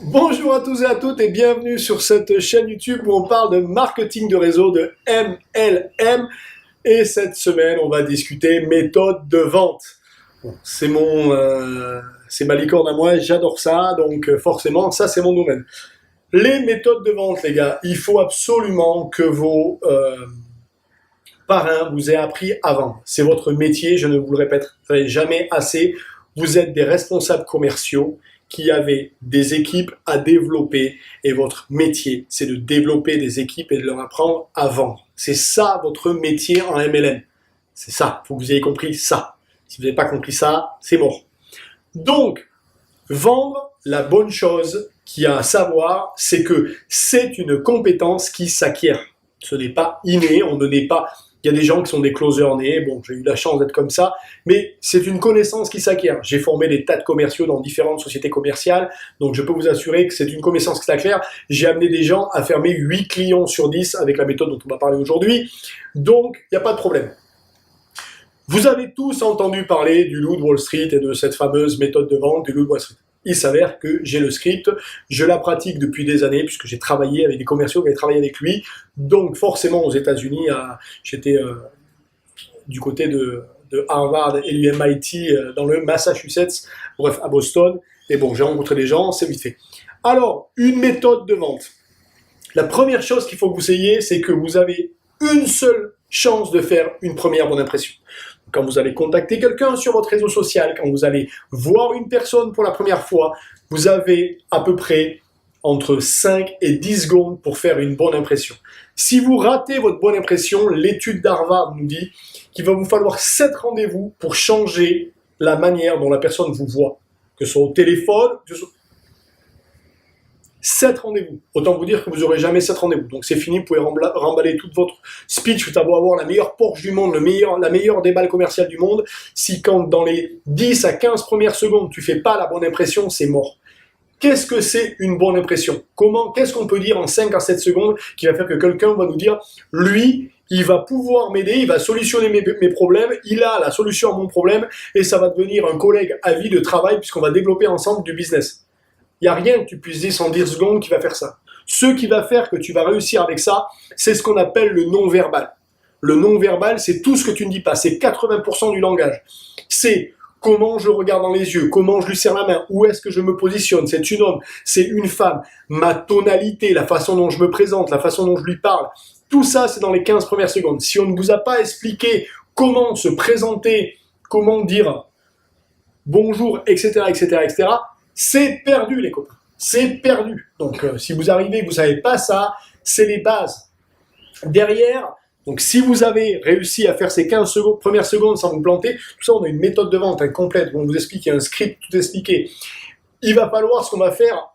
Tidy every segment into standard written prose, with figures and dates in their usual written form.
Bonjour à tous et à toutes et bienvenue sur cette chaîne YouTube où on parle de marketing de réseau, de MLM. Et cette semaine, on va discuter méthode de vente. Bon, c'est ma licorne à moi, j'adore ça, donc forcément, ça c'est mon domaine. Les méthodes de vente, les gars, il faut absolument que vos parrains vous aient appris à vendre. C'est votre métier, je ne vous le répéterai jamais assez. Vous êtes des responsables commerciaux qui avez des équipes à développer et votre métier, c'est de développer des équipes et de leur apprendre à vendre. C'est ça votre métier en MLM. C'est ça, il faut que vous ayez compris ça. Si vous n'avez pas compris ça, c'est mort. Donc, vendre, la bonne chose qu'il y a à savoir, c'est que c'est une compétence qui s'acquiert. Ce n'est pas inné, on ne naît pas. Il y a des gens qui sont des closers nés, bon, j'ai eu la chance d'être comme ça, mais c'est une connaissance qui s'acquiert. J'ai formé des tas de commerciaux dans différentes sociétés commerciales, donc je peux vous assurer que c'est une connaissance qui s'acquiert. J'ai amené des gens à fermer 8 clients sur 10 avec la méthode dont on va parler aujourd'hui, donc il n'y a pas de problème. Vous avez tous entendu parler du loup de Wall Street et de cette fameuse méthode de vente du loup de Wall Street. Il s'avère que j'ai le script, je la pratique depuis des années puisque j'ai travaillé avec des commerciaux qui avaient travaillé avec lui. Donc forcément aux États-Unis, j'étais du côté de Harvard et du MIT dans le Massachusetts, bref à Boston. Et bon, j'ai rencontré des gens, c'est vite fait. Alors, une méthode de vente. La première chose qu'il faut que vous ayez, c'est que vous avez une seule chance de faire une première bonne impression. Quand vous allez contacter quelqu'un sur votre réseau social, quand vous allez voir une personne pour la première fois, vous avez à peu près entre 5 et 10 secondes pour faire une bonne impression. Si vous ratez votre bonne impression, l'étude d'Harvard nous dit qu'il va vous falloir 7 rendez-vous pour changer la manière dont la personne vous voit, que ce soit au téléphone, 7 rendez-vous. Autant vous dire que vous n'aurez jamais 7 rendez-vous. Donc c'est fini, vous pouvez remballer toute votre speech, vous avez beau avoir la meilleure Porsche du monde, la meilleure déballe commerciale du monde. Si quand dans les 10 à 15 premières secondes, tu fais pas la bonne impression, c'est mort. Qu'est-ce que c'est une bonne impression? Qu'est-ce qu'on peut dire en 5 à 7 secondes qui va faire que quelqu'un va nous dire, lui, il va pouvoir m'aider, il va solutionner mes problèmes, il a la solution à mon problème et ça va devenir un collègue à vie de travail puisqu'on va développer ensemble du business. Il n'y a rien que tu puisses dire en 10 secondes qui va faire ça. Ce qui va faire que tu vas réussir avec ça, c'est ce qu'on appelle le non-verbal. Le non-verbal, c'est tout ce que tu ne dis pas. C'est 80% du langage. C'est comment je regarde dans les yeux, comment je lui serre la main, où est-ce que je me positionne, c'est un homme, c'est une femme, ma tonalité, la façon dont je me présente, la façon dont je lui parle. Tout ça, c'est dans les 15 premières secondes. Si on ne vous a pas expliqué comment se présenter, comment dire bonjour, etc., etc., etc., c'est perdu, les copains. C'est perdu. Donc, si vous arrivez et que vous ne savez pas ça, c'est les bases. Derrière, donc si vous avez réussi à faire ces 15 secondes, premières secondes sans vous planter, tout ça, on a une méthode de vente complète. On vous explique, il y a un script tout expliqué. Il va falloir ce qu'on va faire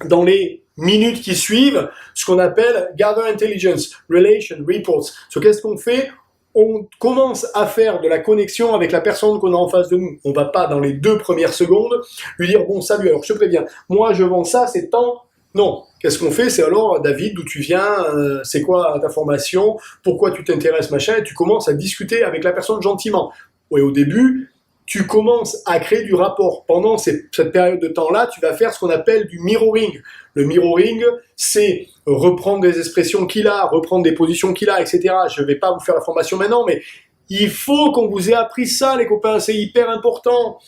dans les minutes qui suivent, ce qu'on appelle Gather Intelligence, Relation, Reports. Qu'est-ce qu'on fait? On commence à faire de la connexion avec la personne qu'on a en face de nous. On va pas, dans les 2 premières secondes, lui dire « Bon, salut, alors je te préviens, moi je vends ça, c'est tant... » Non. Qu'est-ce qu'on fait? C'est alors, David, d'où tu viens, c'est quoi ta formation, pourquoi tu t'intéresses, machin, et tu commences à discuter avec la personne gentiment. Et au début, tu commences à créer du rapport. Pendant cette période de temps-là, tu vas faire ce qu'on appelle du mirroring. Le mirroring, c'est reprendre des expressions qu'il a, reprendre des positions qu'il a, etc. Je ne vais pas vous faire la formation maintenant, mais il faut qu'on vous ait appris ça, les copains, c'est hyper important.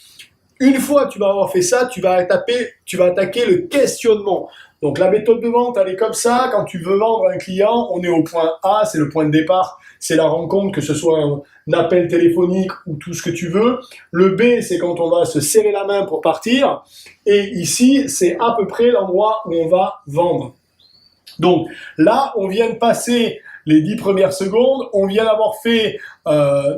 Une fois que tu vas avoir fait ça, tu vas attaquer le questionnement. Donc la méthode de vente, elle est comme ça. Quand tu veux vendre un client, on est au point A, c'est le point de départ, c'est la rencontre, que ce soit un appel téléphonique ou tout ce que tu veux. Le B, c'est quand on va se serrer la main pour partir. Et ici, c'est à peu près l'endroit où on va vendre. Donc là, on vient de passer les 10 premières secondes, on vient d'avoir fait,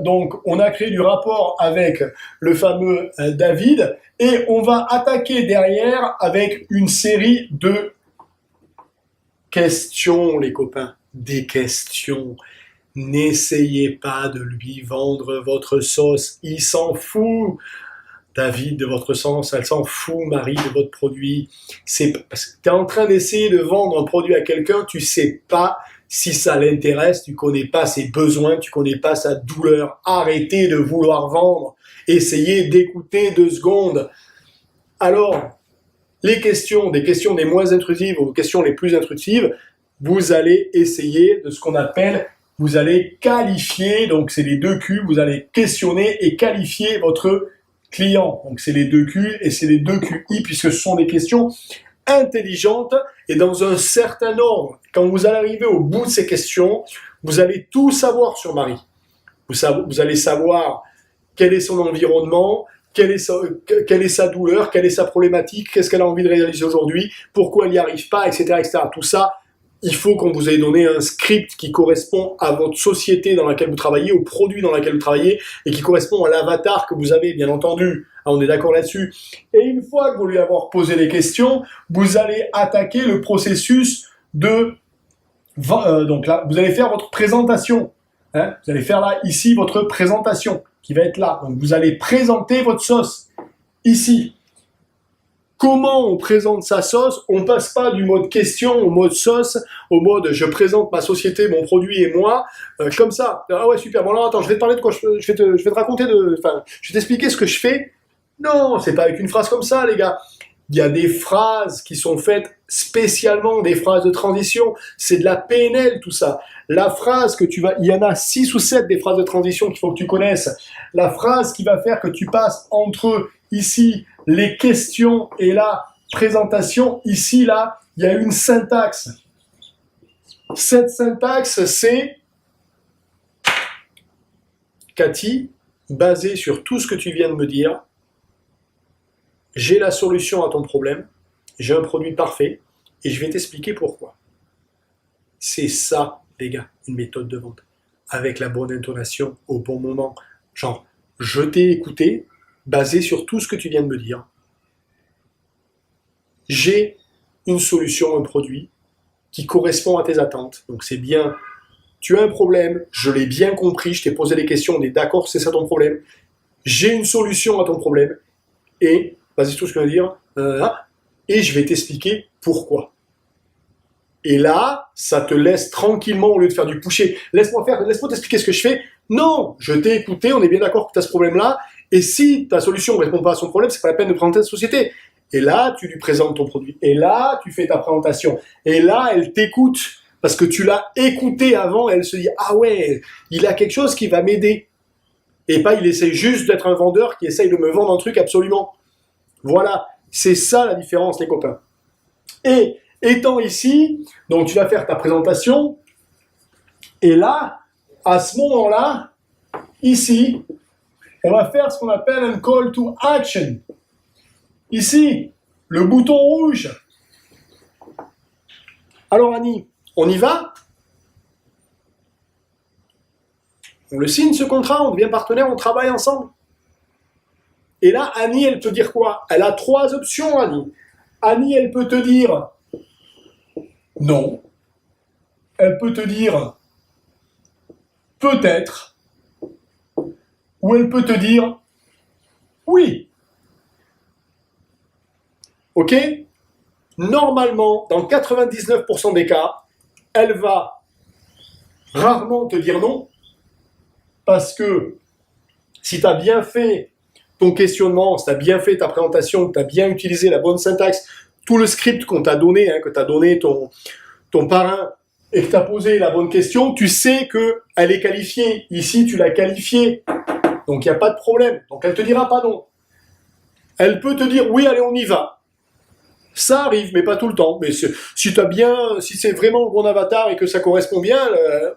donc on a créé du rapport avec le fameux David, et on va attaquer derrière avec une série de questions, les copains, des questions. N'essayez pas de lui vendre votre sauce, il s'en fout. David, de votre sauce, elle s'en fout, Marie, de votre produit. C'est parce que tu es en train d'essayer de vendre un produit à quelqu'un, tu sais pas si ça l'intéresse, tu connais pas ses besoins, tu connais pas sa douleur. Arrêtez de vouloir vendre. Essayez d'écouter 2 secondes. Alors, des questions les moins intrusives aux questions les plus intrusives, vous allez essayer de ce qu'on appelle, vous allez qualifier, donc c'est les 2 Q, vous allez questionner et qualifier votre client. Donc c'est les 2 Q et c'est les 2 QI puisque ce sont des questions intelligentes et dans un certain ordre. Quand vous allez arriver au bout de ces questions, vous allez tout savoir sur Marie. Vous allez savoir quel est son environnement, quelle est sa douleur, quelle est sa problématique, qu'est-ce qu'elle a envie de réaliser aujourd'hui, pourquoi elle n'y arrive pas, etc., etc. Tout ça, il faut qu'on vous ait donné un script qui correspond à votre société dans laquelle vous travaillez, au produit dans lequel vous travaillez, et qui correspond à l'avatar que vous avez, bien entendu. On est d'accord là-dessus. Et une fois que vous lui avez posé les questions, vous allez attaquer le processus de... donc là, vous allez faire votre présentation. Hein, vous allez faire là, ici, votre présentation, qui va être là. Donc vous allez présenter votre sauce, ici. Comment on présente sa sauce? On passe pas du mode question au mode sauce, au mode je présente ma société, mon produit et moi, comme ça. Ah ouais, super. Bon alors attends, je vais te parler de quoi, je vais te raconter je vais t'expliquer ce que je fais. Non, c'est pas avec une phrase comme ça, les gars. Il y a des phrases qui sont faites spécialement, des phrases de transition. C'est de la PNL, tout ça. La phrase il y en a 6 ou 7 des phrases de transition qu'il faut que tu connaisses. La phrase qui va faire que tu passes entre ici les questions et la présentation. Ici, là, il y a une syntaxe. Cette syntaxe, c'est Cathy, basée sur tout ce que tu viens de me dire, j'ai la solution à ton problème, j'ai un produit parfait, et je vais t'expliquer pourquoi. C'est ça, les gars, une méthode de vente. Avec la bonne intonation, au bon moment. Genre, je t'ai écouté, basé sur tout ce que tu viens de me dire. J'ai une solution, un produit, qui correspond à tes attentes. Donc c'est bien, tu as un problème, je l'ai bien compris, je t'ai posé des questions, on est d'accord, c'est ça ton problème. J'ai une solution à ton problème, et... Vas-y, tout ce que je veux dire. Et je vais t'expliquer pourquoi. Et là, ça te laisse tranquillement, au lieu de faire du pusher. Laisse-moi t'expliquer ce que je fais. Non, je t'ai écouté, on est bien d'accord que tu as ce problème-là. Et si ta solution ne répond pas à son problème, c'est pas la peine de présenter ta société. Et là, tu lui présentes ton produit. Et là, tu fais ta présentation. Et là, elle t'écoute. Parce que tu l'as écouté avant, et elle se dit, ah ouais, il a quelque chose qui va m'aider. Et pas, il essaie juste d'être un vendeur qui essaye de me vendre un truc absolument. Voilà, c'est ça la différence, les copains. Et étant ici, donc tu vas faire ta présentation, et là, à ce moment-là, ici, on va faire ce qu'on appelle un call to action. Ici, le bouton rouge. Alors Annie, on y va? On le signe ce contrat, on devient partenaire, on travaille ensemble. Et là, Annie, elle peut dire quoi? Elle a 3 options, Annie. Annie, elle peut te dire non. Elle peut te dire peut-être. Ou elle peut te dire oui. Ok? Normalement, dans 99% des cas, elle va rarement te dire non. Parce que si tu as bien fait ton questionnement, si tu as bien fait ta présentation, que tu as bien utilisé la bonne syntaxe, tout le script qu'on t'a donné, que t'a donné ton parrain, et que tu as posé la bonne question, tu sais qu'elle est qualifiée. Ici, tu l'as qualifiée. Donc, il n'y a pas de problème. Donc, elle ne te dira pas non. Elle peut te dire, oui, allez, on y va. Ça arrive, mais pas tout le temps. Mais si c'est vraiment le bon avatar et que ça correspond bien,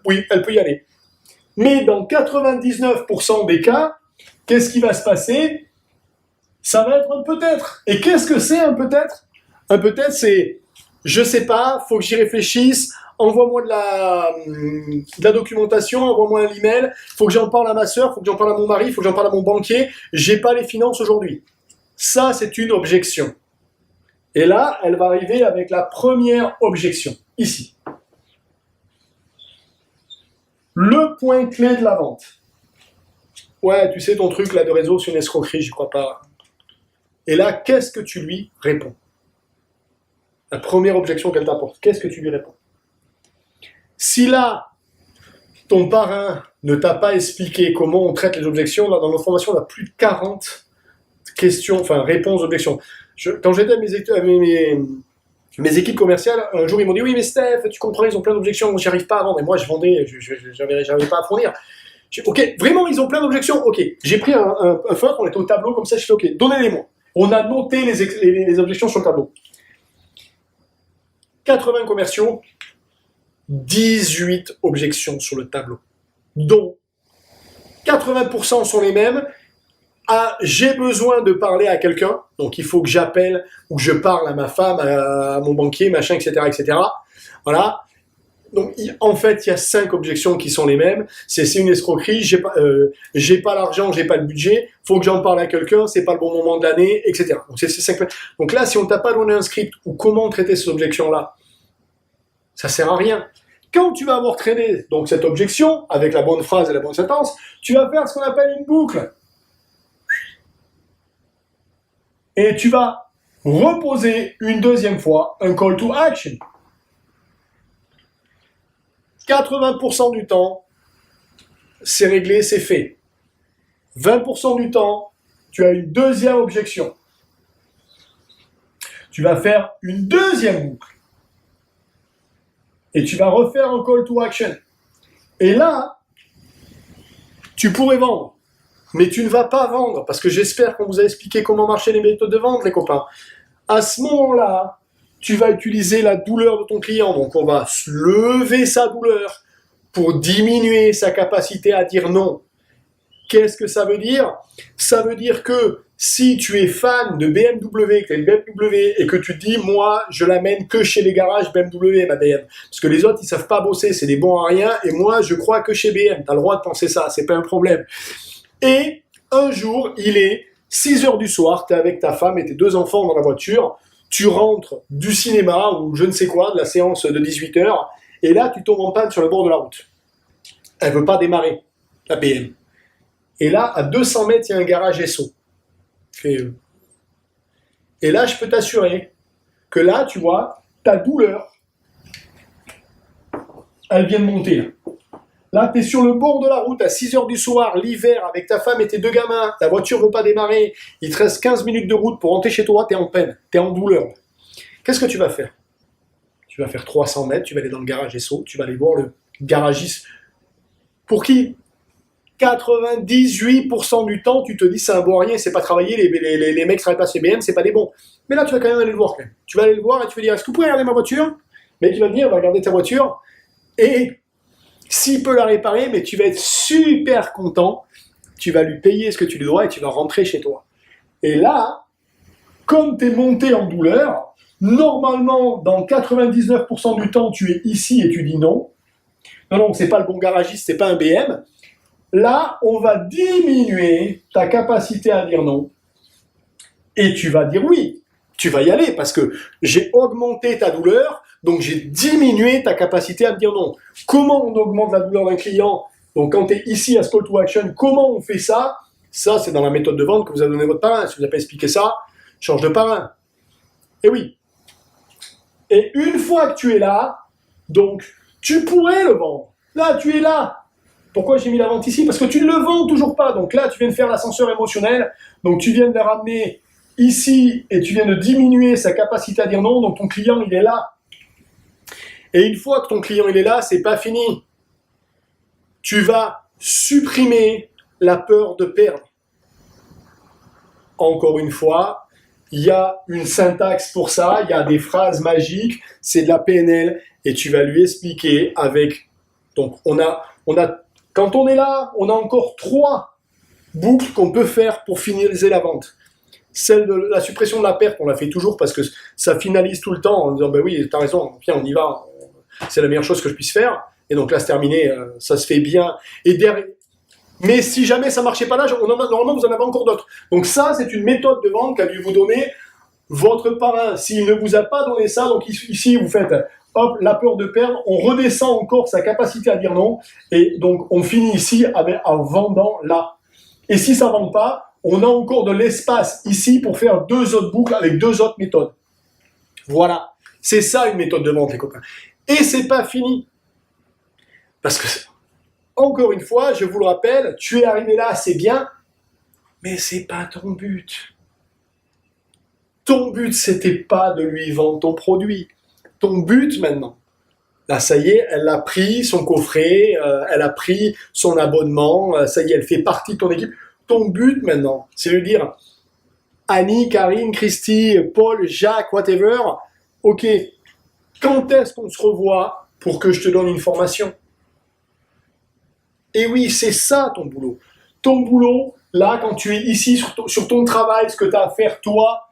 oui, elle peut y aller. Mais dans 99% des cas, qu'est-ce qui va se passer? Ça va être un peut-être. Et qu'est-ce que c'est un peut-être? Un peut-être, c'est, je sais pas, faut que j'y réfléchisse, envoie-moi de la documentation, envoie-moi un email, faut que j'en parle à ma sœur, faut que j'en parle à mon mari, faut que j'en parle à mon banquier, j'ai pas les finances aujourd'hui. Ça, c'est une objection. Et là, elle va arriver avec la première objection, ici. Le point clé de la vente. Ouais, tu sais, ton truc là de réseau, c'est une escroquerie, j'y crois pas. Et là, qu'est-ce que tu lui réponds? La première objection qu'elle t'apporte, qu'est-ce que tu lui réponds? Si là, ton parrain ne t'a pas expliqué comment on traite les objections, là, dans nos formations, on a plus de 40 questions, enfin réponses, objections. Quand j'étais avec mes équipes commerciales, un jour ils m'ont dit oui mais Steph, tu comprends, ils ont plein d'objections, j'y arrive pas à vendre. Et moi je vendais, j'avais pas à fournir. Ok, vraiment ils ont plein d'objections. Ok, j'ai pris un feutre, on était au tableau comme ça, je fais ok, donnez-les-moi. On a noté les objections sur le tableau. 80 commerciaux, 18 objections sur le tableau, dont 80% sont les mêmes. J'ai besoin de parler à quelqu'un, donc il faut que j'appelle ou que je parle à ma femme, à mon banquier, machin, etc., etc. Voilà. Donc en fait, il y a 5 objections qui sont les mêmes. C'est une escroquerie. J'ai pas l'argent, j'ai pas le budget. Faut que j'en parle à quelqu'un. C'est pas le bon moment de l'année, etc. Donc c'est 5. Donc là, si on t'a pas donné un script ou comment traiter ces objections-là, ça sert à rien. Quand tu vas avoir traité donc cette objection avec la bonne phrase et la bonne sentence, tu vas faire ce qu'on appelle une boucle. Et tu vas reposer une deuxième fois un call to action. 80% du temps, c'est réglé, c'est fait. 20% du temps, tu as une deuxième objection. Tu vas faire une deuxième boucle. Et tu vas refaire un call to action. Et là, tu pourrais vendre. Mais tu ne vas pas vendre, parce que j'espère qu'on vous a expliqué comment marchaient les méthodes de vente, les copains. À ce moment-là, tu vas utiliser la douleur de ton client. Donc, on va lever sa douleur pour diminuer sa capacité à dire non. Qu'est-ce que ça veut dire? Ça veut dire que si tu es fan de BMW, que tu as une BMW, et que tu te dis, moi, je l'amène que chez les garages BMW, ma BM. Parce que les autres, ils savent pas bosser, c'est des bons à rien, et moi, je crois que chez BM. Tu as le droit de penser ça, c'est pas un problème. Et un jour, il est 6 heures du soir, tu es avec ta femme et tes 2 enfants dans la voiture, tu rentres du cinéma ou je ne sais quoi, de la séance de 18 heures, et là, tu tombes en panne sur le bord de la route. Elle veut pas démarrer, la BM. Et là, à 200 mètres, il y a un garage SO. Et là, je peux t'assurer que là, tu vois, ta douleur, elle vient de monter. Là. Là, tu es sur le bord de la route à 6 heures du soir, l'hiver, avec ta femme et tes 2 gamins. Ta voiture ne veut pas démarrer. Il te reste 15 minutes de route pour rentrer chez toi. Tu es en peine. Tu es en douleur. Qu'est-ce que tu vas faire? Tu vas faire 300 mètres. Tu vas aller dans le garage SO. Tu vas aller voir le garagiste. Pour qui 98% du temps, tu te dis c'est un bon à rien, c'est pas travailler. Les mecs qui travaillent pas chez BM, c'est pas des bons. Mais là, tu vas quand même aller le voir. Quand même. Tu vas aller le voir et tu vas dire est-ce que vous pouvez regarder ma voiture? Mais tu vas venir, va regarder ta voiture. Et s'il peut la réparer, mais tu vas être super content, tu vas lui payer ce que tu lui dois et tu vas rentrer chez toi. Et là, comme tu es monté en douleur, normalement, dans 99% du temps, tu es ici et tu dis non. Non, c'est pas le bon garagiste, c'est pas un BM. Là, on va diminuer ta capacité à dire non et tu vas dire oui. Tu vas y aller parce que j'ai augmenté ta douleur, donc j'ai diminué ta capacité à me dire non. Comment on augmente la douleur d'un client? Donc quand tu es ici à ce call to action, comment on fait ça? Ça, c'est dans la méthode de vente que vous a donné votre parrain. Si vous n'avez pas expliqué ça, change de parrain. Et oui. Et une fois que tu es là, donc tu pourrais le vendre. Là, tu es là. Pourquoi j'ai mis la vente ici? Parce que tu ne le vends toujours pas. Donc là, tu viens de faire l'ascenseur émotionnel. Donc tu viens de le ramener ici et tu viens de diminuer sa capacité à dire non. Donc ton client, il est là. Et une fois que ton client, il est là, c'est pas fini. Tu vas supprimer la peur de perdre. Encore une fois, il y a une syntaxe pour ça. Il y a des phrases magiques. C'est de la PNL. Et tu vas lui expliquer avec... Donc quand on est là, on a encore 3 boucles qu'on peut faire pour finaliser la vente. Celle de la suppression de la perte, on la fait toujours parce que ça finalise tout le temps en disant ben oui, t'as raison, viens, on y va, c'est la meilleure chose que je puisse faire. Et donc là, c'est terminé, ça se fait bien. Et derrière, mais si jamais ça marchait pas là, normalement vous en avez encore d'autres. Donc ça, c'est une méthode de vente qu'a dû vous donner votre parrain. S'il ne vous a pas donné ça, donc ici vous faites hop, la peur de perdre, on redescend encore sa capacité à dire non, et donc on finit ici en vendant là. Et si ça ne vend pas, on a encore de l'espace ici pour faire 2 autres boucles avec 2 autres méthodes. Voilà, c'est ça une méthode de vente, les copains. Et c'est pas fini. Parce que, encore une fois, je vous le rappelle, tu es arrivé là, c'est bien, mais c'est pas ton but. Ton but, c'était pas de lui vendre ton produit. Ton but maintenant, là, ça y est, elle a pris son coffret, elle a pris son abonnement, ça y est, elle fait partie de ton équipe. Ton but maintenant, c'est de dire Annie, Karine, Christy, Paul, Jacques, whatever, ok, quand est-ce qu'on se revoit pour que je te donne une formation? Et oui, c'est ça ton boulot. Ton boulot, là, quand tu es ici sur ton travail, ce que tu as à faire toi,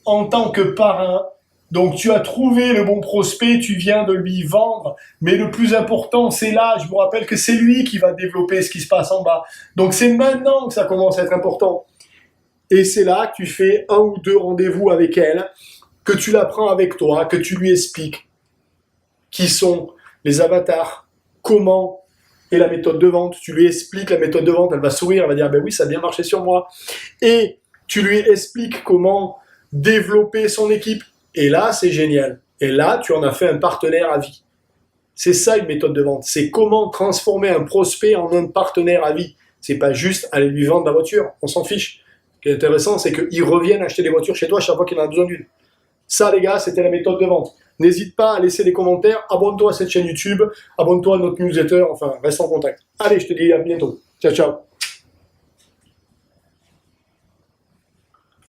en tant que parrain, donc tu as trouvé le bon prospect, tu viens de lui vendre, mais le plus important, c'est là, je vous rappelle que c'est lui qui va développer ce qui se passe en bas. Donc c'est maintenant que ça commence à être important. Et c'est là que tu fais 1 ou 2 rendez-vous avec elle, que tu la prends avec toi, que tu lui expliques qui sont les avatars, comment est la méthode de vente. Tu lui expliques la méthode de vente, elle va sourire, elle va dire ben oui, ça a bien marché sur moi. Et tu lui expliques comment développer son équipe. Et là, c'est génial. Et là, tu en as fait un partenaire à vie. C'est ça une méthode de vente. C'est comment transformer un prospect en un partenaire à vie. C'est pas juste aller lui vendre la voiture. On s'en fiche. Ce qui est intéressant, c'est qu'ils reviennent acheter des voitures chez toi chaque fois qu'il en a besoin d'une. Ça, les gars, c'était la méthode de vente. N'hésite pas à laisser des commentaires. Abonne-toi à cette chaîne YouTube. Abonne-toi à notre newsletter. Enfin, reste en contact. Allez, je te dis à bientôt. Ciao, ciao.